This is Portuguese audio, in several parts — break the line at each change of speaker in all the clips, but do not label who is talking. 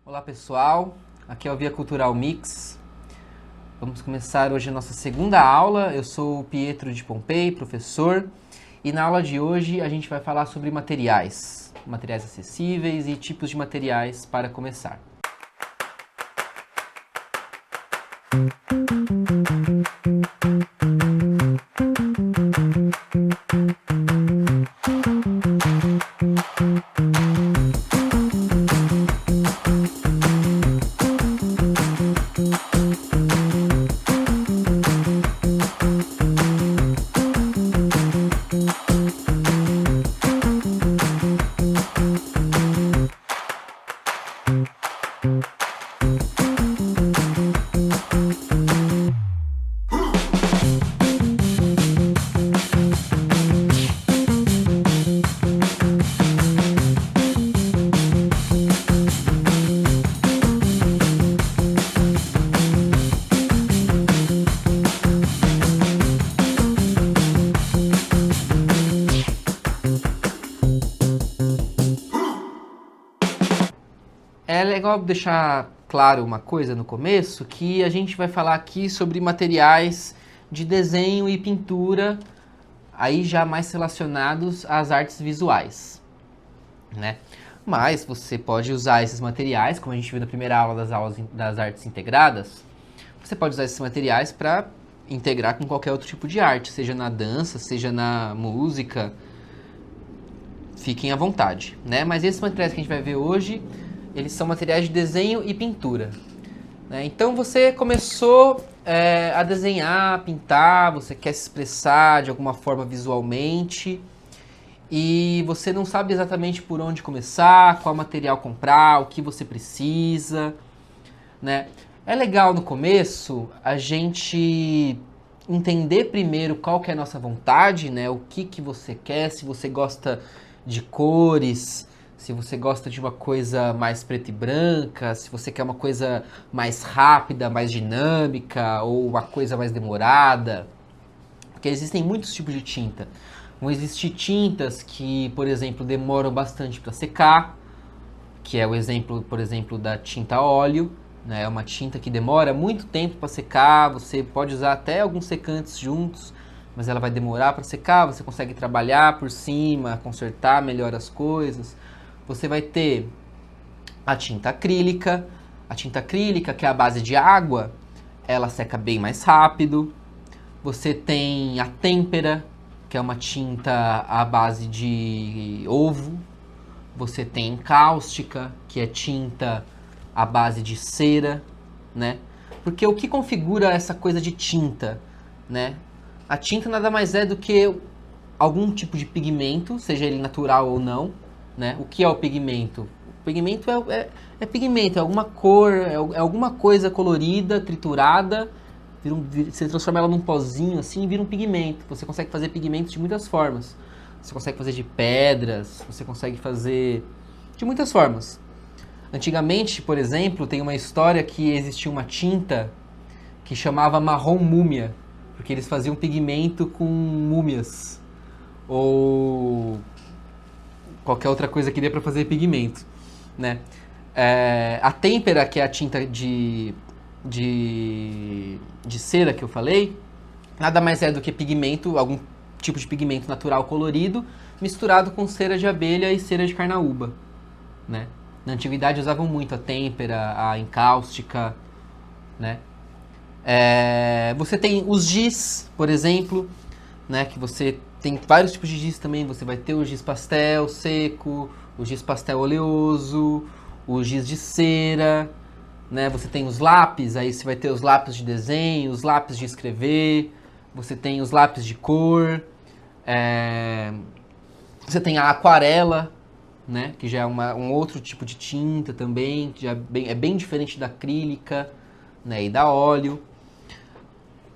Olá pessoal, aqui é o Via Cultural Mix. Vamos começar hoje a nossa segunda aula. Eu sou o Pietro de Pompei, professor, e na aula de hoje a gente vai falar sobre materiais acessíveis e tipos de materiais para começar. É legal deixar claro uma coisa no começo, que a gente vai falar aqui sobre materiais de desenho e pintura, aí já mais relacionados às artes visuais, né? Mas você pode usar esses materiais, como a gente viu na primeira aula das aulas das artes integradas, você pode usar esses materiais para integrar com qualquer outro tipo de arte, seja na dança, seja na música, fiquem à vontade, né? Mas esses materiais que a gente vai ver hoje, eles são materiais de desenho e pintura, né? Então você começou a desenhar, pintar, você quer se expressar de alguma forma visualmente e você não sabe exatamente por onde começar, qual material comprar, o que você precisa, né? É legal no começo a gente entender primeiro qual que é a nossa vontade, né? O que você quer, se você gosta de cores, se você gosta de uma coisa mais preta e branca, se você quer uma coisa mais rápida, mais dinâmica, ou uma coisa mais demorada. Porque existem muitos tipos de tinta. Vão existir tintas que, por exemplo, demoram bastante para secar, que é o exemplo, por exemplo, da tinta a óleo, né? É uma tinta que demora muito tempo para secar, você pode usar até alguns secantes juntos, mas ela vai demorar para secar, você consegue trabalhar por cima, consertar melhor as coisas. Você vai ter a tinta acrílica que é a base de água, ela seca bem mais rápido. Você tem a têmpera, que é uma tinta à base de ovo. Você tem cáustica, que é tinta à base de cera, né? Porque o que configura essa coisa de tinta, né? A tinta nada mais é do que algum tipo de pigmento, seja ele natural ou não, né? O que é o pigmento? O pigmento é pigmento, é alguma cor, é alguma coisa colorida, triturada, você transforma ela num pozinho assim e vira um pigmento. Você consegue fazer pigmentos de muitas formas. Você consegue fazer de pedras, você consegue fazer de muitas formas. Antigamente, por exemplo, tem uma história que existia uma tinta que chamava marrom múmia, porque eles faziam pigmento com múmias, ou qualquer outra coisa que dê para fazer pigmento, né? A têmpera, que é a tinta de cera que eu falei, nada mais é do que pigmento, algum tipo de pigmento natural colorido, misturado com cera de abelha e cera de carnaúba, né? Na antiguidade usavam muito a têmpera, a encáustica, né? Você tem os giz, por exemplo, né? Que você tem vários tipos de giz também. Você vai ter o giz pastel seco, o giz pastel oleoso, o giz de cera, né? Você tem os lápis, aí você vai ter os lápis de desenho, os lápis de escrever, você tem os lápis de cor, você tem a aquarela, né? Que já é um outro tipo de tinta também, que já é bem diferente da acrílica, né? E da óleo.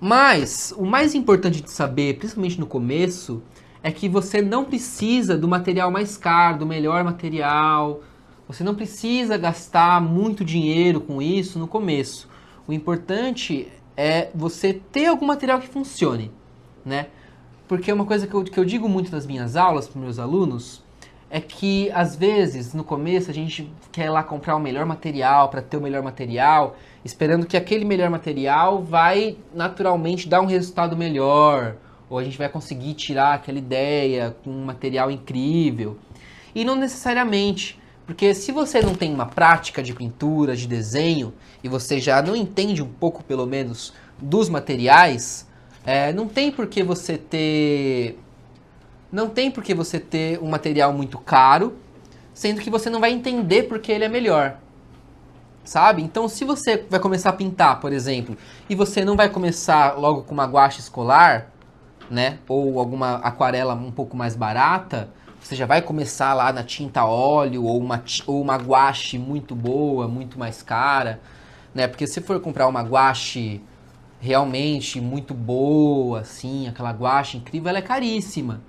Mas o mais importante de saber, principalmente no começo, é que você não precisa do material mais caro, do melhor material. Você não precisa gastar muito dinheiro com isso no começo. O importante é você ter algum material que funcione, né? Porque uma coisa que eu digo muito nas minhas aulas para os meus alunos é que, às vezes, no começo, a gente quer ir lá comprar o melhor material para ter o melhor material, esperando que aquele melhor material vai naturalmente dar um resultado melhor, ou a gente vai conseguir tirar aquela ideia com um material incrível. E não necessariamente, porque se você não tem uma prática de pintura, de desenho, e você já não entende um pouco, pelo menos, dos materiais, não tem por que você ter... Não tem por que você ter um material muito caro, sendo que você não vai entender porque ele é melhor. Sabe? Então, se você vai começar a pintar, por exemplo, e você não vai começar logo com uma guache escolar, né? Ou alguma aquarela um pouco mais barata, você já vai começar lá na tinta óleo ou uma guache muito boa, muito mais cara, né? Porque se for comprar uma guache realmente muito boa, assim, aquela guache incrível, ela é caríssima.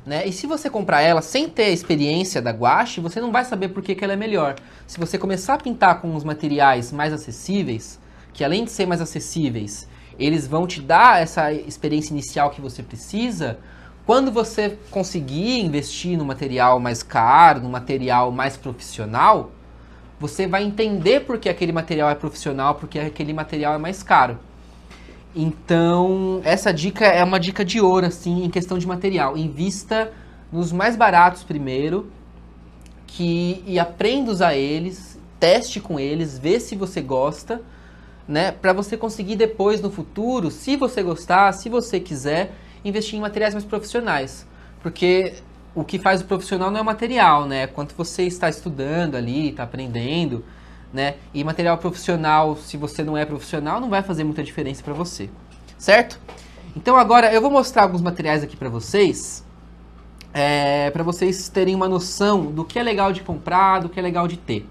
Né? E se você comprar ela sem ter a experiência da gouache, você não vai saber por que ela é melhor. Se você começar a pintar com os materiais mais acessíveis, que além de ser mais acessíveis, eles vão te dar essa experiência inicial que você precisa, quando você conseguir investir no material mais caro, no material mais profissional, você vai entender por que aquele material é profissional, porque aquele material é mais caro. Então, essa dica é uma dica de ouro, assim, em questão de material. Invista nos mais baratos primeiro, e aprenda a usar eles, teste com eles, vê se você gosta, né? Para você conseguir depois, no futuro, se você gostar, se você quiser, investir em materiais mais profissionais. Porque o que faz o profissional não é o material, né? É quanto você está estudando ali, está aprendendo, né? E material profissional, se você não é profissional, não vai fazer muita diferença para você, certo? Então agora eu vou mostrar alguns materiais aqui para vocês terem uma noção do que é legal de comprar, do que é legal de ter,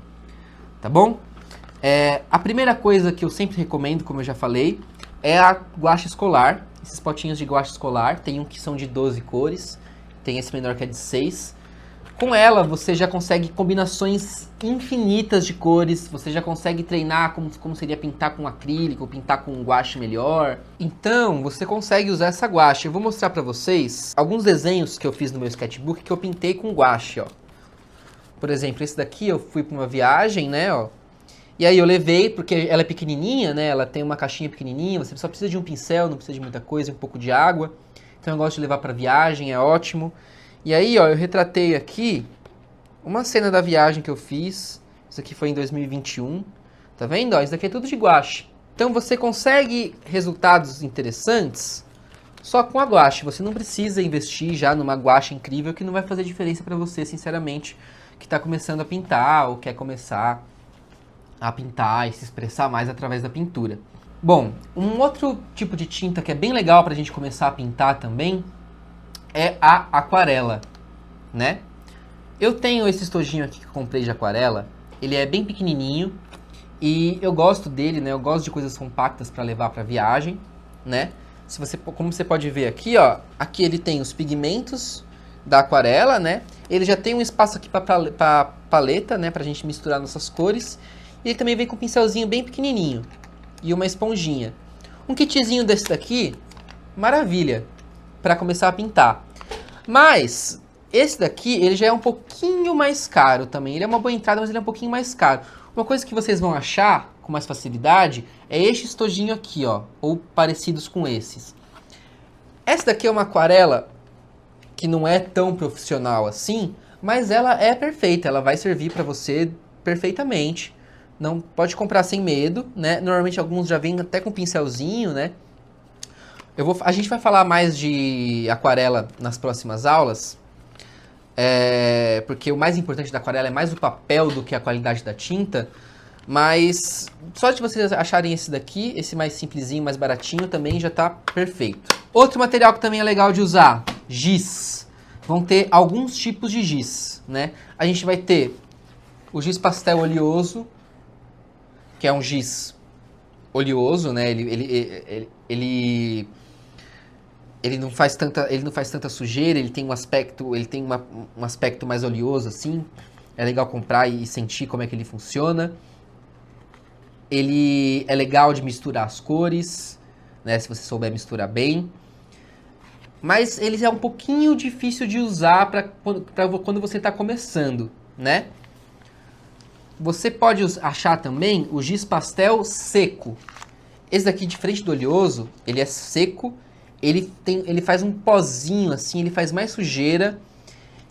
tá bom? A primeira coisa que eu sempre recomendo, como eu já falei, é a guache escolar, esses potinhos de guache escolar, tem um que são de 12 cores, tem esse menor que é de 6. Com ela, você já consegue combinações infinitas de cores, você já consegue treinar como seria pintar com acrílico, pintar com guache melhor. Então, você consegue usar essa guache. Eu vou mostrar pra vocês alguns desenhos que eu fiz no meu sketchbook que eu pintei com guache, ó. Por exemplo, esse daqui eu fui pra uma viagem, né, ó. E aí eu levei, porque ela é pequenininha, né, ela tem uma caixinha pequenininha, você só precisa de um pincel, não precisa de muita coisa, um pouco de água. Então eu gosto de levar pra viagem, é ótimo. E aí, ó, eu retratei aqui uma cena da viagem que eu fiz. Isso aqui foi em 2021. Tá vendo? Ó, isso aqui é tudo de guache. Então você consegue resultados interessantes só com a guache. Você não precisa investir já numa guache incrível que não vai fazer diferença para você, sinceramente, que está começando a pintar ou quer começar a pintar e se expressar mais através da pintura. Bom, um outro tipo de tinta que é bem legal para a gente começar a pintar também é a aquarela, né? Eu tenho esse estojinho aqui que eu comprei de aquarela, ele é bem pequenininho e eu gosto dele, né? Eu gosto de coisas compactas para levar para viagem, né? Como você pode ver aqui, ó, aqui ele tem os pigmentos da aquarela, né? Ele já tem um espaço aqui para paleta, né? Pra gente misturar nossas cores. E ele também vem com um pincelzinho bem pequenininho e uma esponjinha. Um kitzinho desse daqui, maravilha, para começar a pintar. Mas esse daqui, ele já é um pouquinho mais caro também. Ele é uma boa entrada, mas ele é um pouquinho mais caro. Uma coisa que vocês vão achar com mais facilidade é este estojinho aqui, ó, ou parecidos com esses. Essa daqui é uma aquarela que não é tão profissional assim, mas ela é perfeita, ela vai servir para você perfeitamente. Não pode comprar sem medo, né? Normalmente alguns já vêm até com pincelzinho, né? A gente vai falar mais de aquarela nas próximas aulas, porque o mais importante da aquarela é mais o papel do que a qualidade da tinta, mas só de vocês acharem esse daqui, esse mais simplesinho, mais baratinho, também já tá perfeito. Outro material que também é legal de usar, giz. Vão ter alguns tipos de giz, né? A gente vai ter o giz pastel oleoso, que é um giz oleoso, né? Ele não faz tanta sujeira, ele tem um aspecto mais oleoso assim. É legal comprar e sentir como é que ele funciona. Ele é legal de misturar as cores, né, se você souber misturar bem. mas ele é um pouquinho difícil de usar para quando você está começando, né? Você pode achar também o giz pastel seco. Esse daqui, diferente do oleoso, ele é seco, ele faz um pozinho assim, ele faz mais sujeira.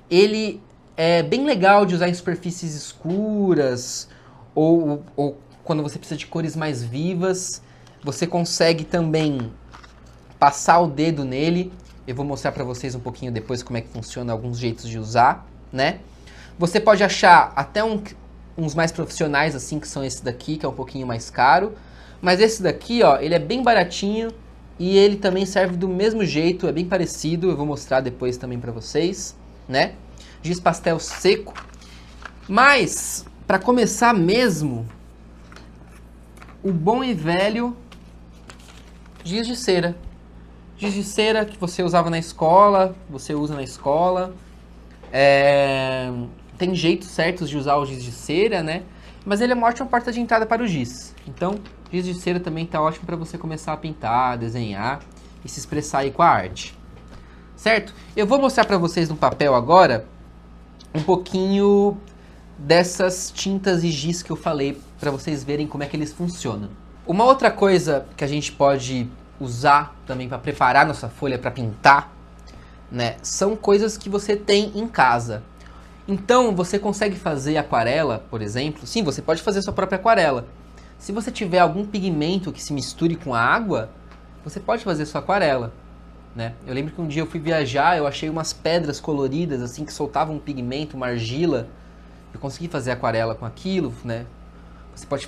Ele é bem legal de usar em superfícies escuras ou quando você precisa de cores mais vivas. Você consegue também passar o dedo nele. Eu vou mostrar para vocês um pouquinho depois como é que funciona, alguns jeitos de usar, né? Você pode achar até uns mais profissionais assim, que são esse daqui, que é um pouquinho mais caro. Mas esse daqui, ó, ele é bem baratinho e ele também serve do mesmo jeito, é bem parecido. Eu vou mostrar depois também para vocês, né? Giz pastel seco. Mas, para começar mesmo, o bom e velho giz de cera. Giz de cera que você usava na escola, você usa na escola. Tem jeitos certos de usar o giz de cera, né? Mas ele é uma ótima porta de entrada para o giz. Então, giz de cera também está ótimo para você começar a pintar, desenhar e se expressar aí com a arte. Certo? Eu vou mostrar para vocês no papel agora um pouquinho dessas tintas e giz que eu falei para vocês verem como é que eles funcionam. Uma outra coisa que a gente pode usar também para preparar nossa folha para pintar, né, são coisas que você tem em casa. Então, você consegue fazer aquarela, por exemplo. Sim, você pode fazer sua própria aquarela. Se você tiver algum pigmento que se misture com a água, você pode fazer sua aquarela, né? Eu lembro que um dia eu fui viajar, eu achei umas pedras coloridas, assim, que soltavam um pigmento, uma argila. Eu consegui fazer aquarela com aquilo, né? Você pode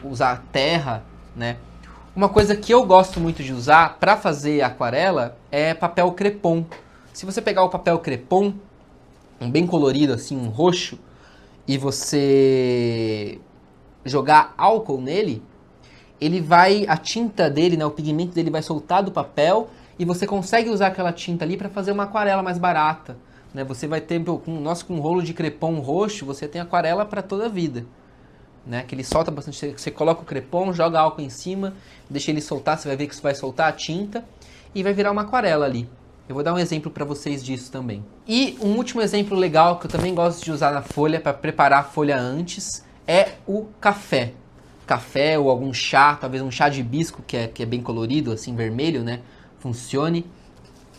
usar terra, né? Uma coisa que eu gosto muito de usar para fazer aquarela é papel crepom. Se você pegar o papel crepom, um bem colorido, assim, um roxo, e você jogar álcool nele, a tinta dele, né, o pigmento dele vai soltar do papel e você consegue usar aquela tinta ali para fazer uma aquarela mais barata, né? Você vai ter, com um rolo de crepom roxo, você tem aquarela para toda a vida, né? Que ele solta bastante, você coloca o crepom, joga álcool em cima, deixa ele soltar, você vai ver que isso vai soltar a tinta e vai virar uma aquarela ali. Eu vou dar um exemplo para vocês disso também. E um último exemplo legal que eu também gosto de usar na folha, para preparar a folha antes, é o café. Café ou algum chá, talvez um chá de hibisco, que é bem colorido, assim, vermelho, né? Funcione.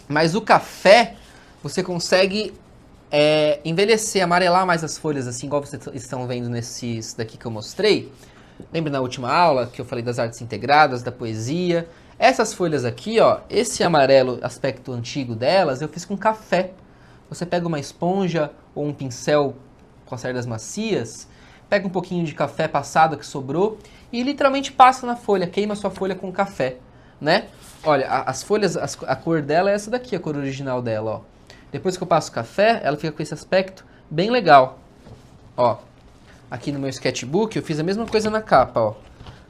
Mas o café, você consegue envelhecer, amarelar mais as folhas, assim, igual vocês estão vendo nesses daqui que eu mostrei. Lembra na última aula que eu falei das artes integradas, da poesia? Essas folhas aqui, ó, esse amarelo aspecto antigo delas, eu fiz com café. Você pega uma esponja ou um pincel com as cerdas macias, pega um pouquinho de café passado que sobrou e literalmente passa na folha, queima a sua folha com café, né? Olha, as folhas, a cor dela é essa daqui, a cor original dela, ó. Depois que eu passo o café, ela fica com esse aspecto bem legal. Ó, aqui no meu sketchbook eu fiz a mesma coisa na capa, ó.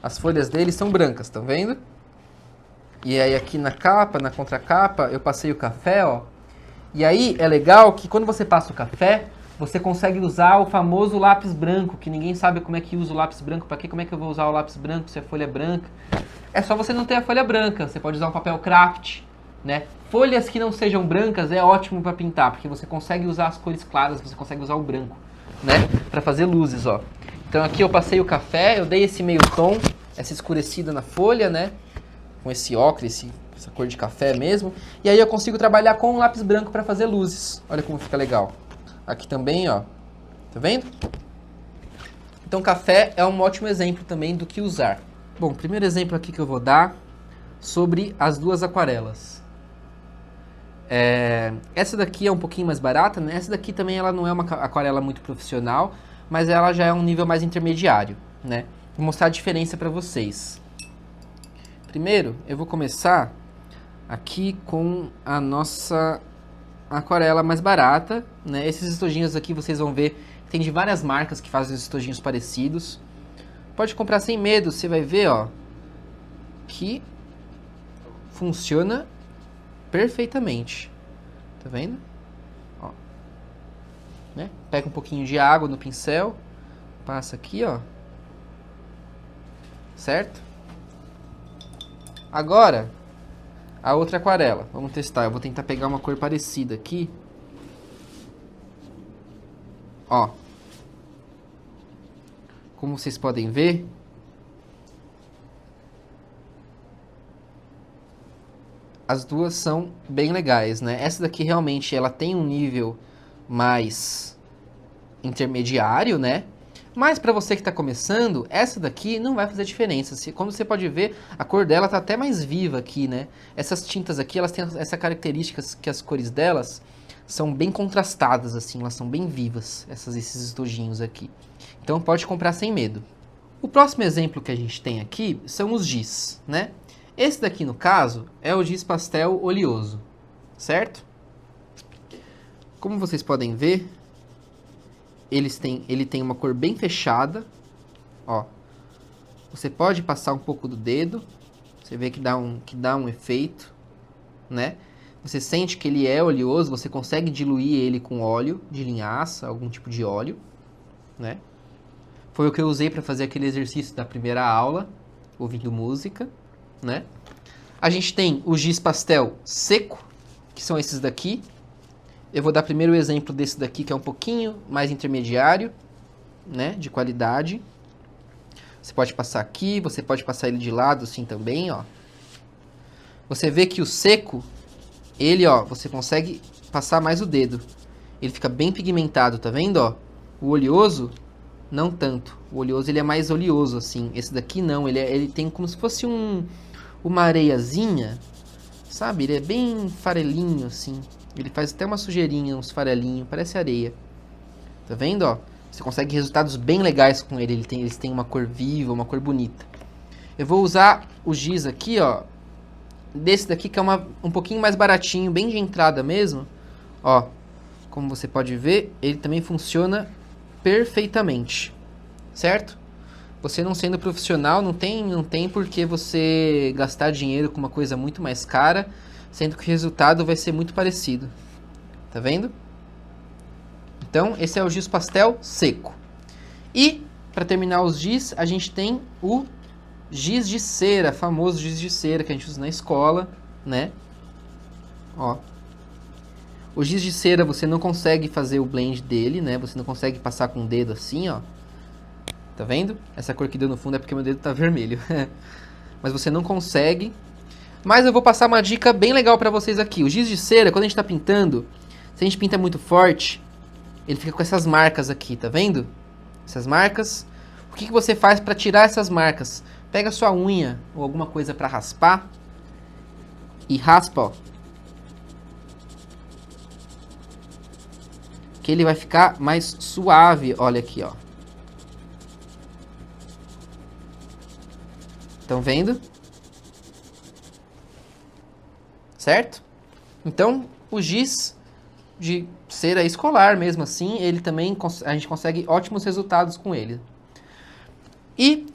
As folhas dele são brancas, tá vendo? E aí aqui na capa, na contracapa, eu passei o café, ó. E aí é legal que quando você passa o café, você consegue usar o famoso lápis branco, que ninguém sabe como é que usa o lápis branco, para quê? Como é que eu vou usar o lápis branco se a folha é branca? É só você não ter a folha branca, você pode usar um papel craft, né? Folhas que não sejam brancas é ótimo para pintar, porque você consegue usar as cores claras, você consegue usar o branco, né? Para fazer luzes, ó. Então aqui eu passei o café, eu dei esse meio tom, essa escurecida na folha, né? Com esse ocre, essa cor de café mesmo. E aí eu consigo trabalhar com um lápis branco para fazer luzes. Olha como fica legal. Aqui também, ó. Tá vendo? Então café é um ótimo exemplo também do que usar. Bom, primeiro exemplo aqui que eu vou dar sobre as duas aquarelas. Essa daqui é um pouquinho mais barata, né? Essa daqui também ela não é uma aquarela muito profissional, mas ela já é um nível mais intermediário, né? Vou mostrar a diferença para vocês. Primeiro, eu vou começar aqui com a nossa aquarela mais barata, né? Esses estojinhos aqui vocês vão ver, tem de várias marcas que fazem estojinhos parecidos. Pode comprar sem medo, você vai ver, ó, que funciona perfeitamente. Tá vendo? Ó, né? Pega um pouquinho de água no pincel, passa aqui, ó. Certo? Agora, a outra aquarela. Vamos testar. Eu vou tentar pegar uma cor parecida aqui. Ó. Como vocês podem ver, as duas são bem legais, né? Essa daqui realmente ela tem um nível mais intermediário, né? Mas para você que está começando, essa daqui não vai fazer diferença. Como você pode ver, a cor dela tá até mais viva aqui, né? Essas tintas aqui, elas têm essa característica que as cores delas são bem contrastadas, assim, elas são bem vivas, esses estojinhos aqui. Então pode comprar sem medo. O próximo exemplo que a gente tem aqui são os giz, né? Esse daqui, no caso, é o giz pastel oleoso, certo? Como vocês podem ver, ele tem uma cor bem fechada, ó. Você pode passar um pouco do dedo, você vê que dá um efeito, né? Você sente que ele é oleoso, você consegue diluir ele com óleo de linhaça, algum tipo de óleo, né? Foi o que eu usei para fazer aquele exercício da primeira aula, ouvindo música, né? A gente tem o giz pastel seco, que são esses daqui. Eu vou dar primeiro o exemplo desse daqui, que é um pouquinho mais intermediário, né, de qualidade. Você pode passar aqui, você pode passar ele de lado assim também, ó. Você vê que o seco, ele, ó, você consegue passar mais o dedo. Ele fica bem pigmentado, tá vendo, ó? O oleoso, não tanto. O oleoso, ele é mais oleoso, assim. Esse daqui não, ele tem como se fosse uma areiazinha, sabe? Ele é bem farelinho, assim. Ele faz até uma sujeirinha, uns farelinhos, parece areia. Tá vendo, ó? Você consegue resultados bem legais com ele. Eles têm uma cor viva, uma cor bonita. Eu vou usar o giz aqui, ó. Desse daqui que é um pouquinho mais baratinho, bem de entrada mesmo. Ó, como você pode ver, ele também funciona perfeitamente. Certo? Você não sendo profissional, não tem por que você gastar dinheiro com uma coisa muito mais cara, sendo que o resultado vai ser muito parecido. Tá vendo? Então, esse é o giz pastel seco. E, para terminar os giz, a gente tem o giz de cera, famoso giz de cera que a gente usa na escola, né? Ó. O giz de cera você não consegue fazer o blend dele, né? Você não consegue passar com o dedo assim, ó. Tá vendo? Essa cor que deu no fundo é porque meu dedo tá vermelho. Mas você não consegue. Mas eu vou passar uma dica bem legal pra vocês aqui. O giz de cera, quando a gente tá pintando, se a gente pinta muito forte, ele fica com essas marcas aqui, tá vendo? Essas marcas. O que você faz pra tirar essas marcas? Pega a sua unha ou alguma coisa pra raspar e raspa, ó. Que ele vai ficar mais suave, olha aqui, ó. Estão vendo? Certo? Então, o giz de cera escolar mesmo assim, ele também, a gente consegue ótimos resultados com ele. E,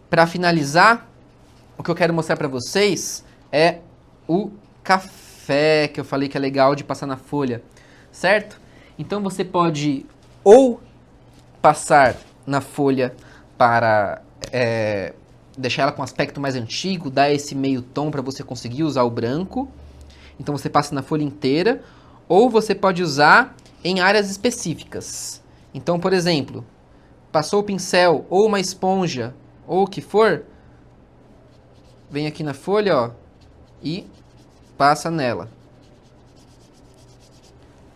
para finalizar, o que eu quero mostrar para vocês é o café, que eu falei que é legal de passar na folha, certo? Então, você pode ou passar na folha para deixar ela com aspecto mais antigo, dar esse meio tom para você conseguir usar o branco. Então você passa na folha inteira, ou você pode usar em áreas específicas. Então, por exemplo, passou o pincel ou uma esponja ou o que for, vem aqui na folha, ó, e passa nela.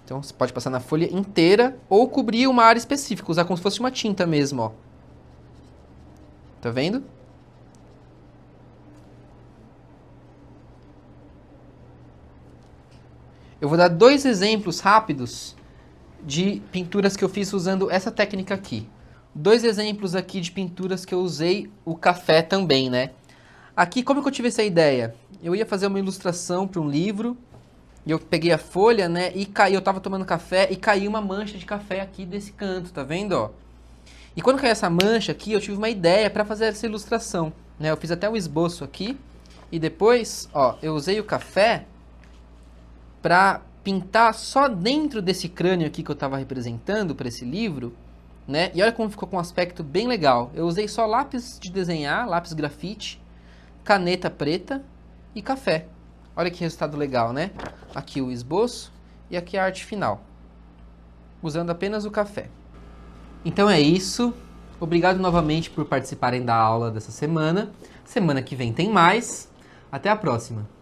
Então você pode passar na folha inteira ou cobrir uma área específica, usar como se fosse uma tinta mesmo, ó. Tá vendo? Eu vou dar 2 exemplos rápidos de pinturas que eu fiz usando essa técnica aqui. 2 exemplos aqui de pinturas que eu usei o café também, né? Aqui, como que eu tive essa ideia? Eu ia fazer uma ilustração para um livro, e eu peguei a folha, né, e eu tava tomando café e caiu uma mancha de café aqui desse canto, tá vendo, ó? E quando caiu essa mancha aqui, eu tive uma ideia para fazer essa ilustração, né? Eu fiz até um esboço aqui, e depois, ó, eu usei o café para pintar só dentro desse crânio aqui que eu estava representando para esse livro, né? E olha como ficou com um aspecto bem legal. Eu usei só lápis de desenhar, lápis grafite, caneta preta e café. Olha que resultado legal, né? Aqui o esboço e aqui a arte final, usando apenas o café. Então é isso. Obrigado novamente por participarem da aula dessa semana. Semana que vem tem mais. Até a próxima!